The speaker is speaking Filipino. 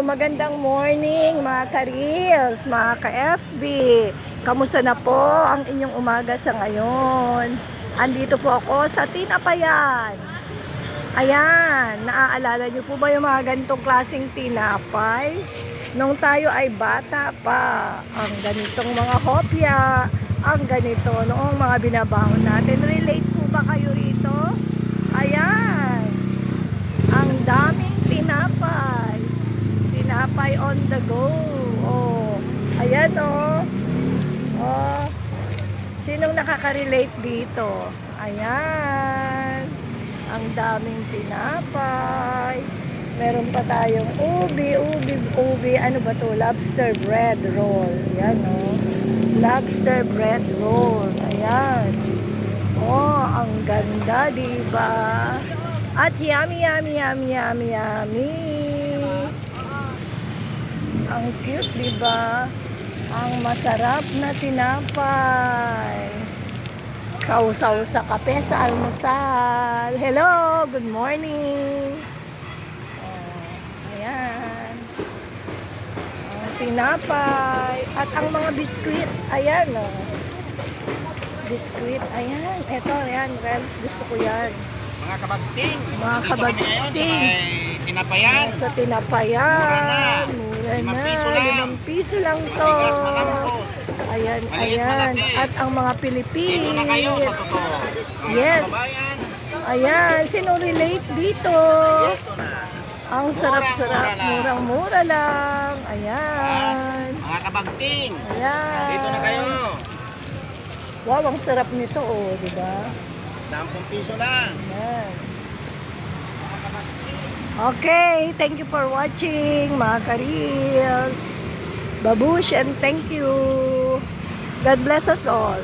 magandang morning mga ka-reels, mga ka-FB. Kamusta na po ang inyong umaga sa ngayon? Andito po ako sa Tinapayan. Ayan, naaalala niyo po ba yung mga ganitong klaseng tinapay? Nung tayo ay bata pa, ang ganitong mga hopya, ang ganito, noong mga binabahon natin. Relate po ba kayo rito? Ayan, ang daming tinapay. Tinapay on the go. Oh, ayan oh. Oh, sinong nakaka-relate dito? Ayan. Ang daming tinapay. Meron pa tayong ubi. Ano ba to? Lobster bread roll. Ayan oh. Lobster bread roll. Ayan. Oh, ang ganda, diba? At yummy. Ang cute, diba? Ang masarap na tinapay. Sausaw sa kape sa almusal. Hello, good morning. Ayan. Ang tinapay. At ang mga biskuit. Ayan, oh. Biskuit, ayan. Eto, ayan, Rels. Gusto ko yan. Mga kabagting. Mga kabagting. Tinapayan. Sa Tinapayan. Mura na. 5 piso lang. 5 piso lang to. Matigas, malambot. Ayan, Maliit, ayan. malaki. At ang mga Pilipin. Dito na kayo sa totoo. Mga Yes. kababayan. Ayan, sino relate dito? Dito na. Ang sarap-sarap. Mura lang. Murang-mura lang. Ayan. Mga kabagting. Ayan. Dito na kayo. Wow, ang sarap nito, oh, di ba? 10 piso lang. Ayan. Okay, thank you for watching, mga ka-reels. Babush and thank you. God bless us all.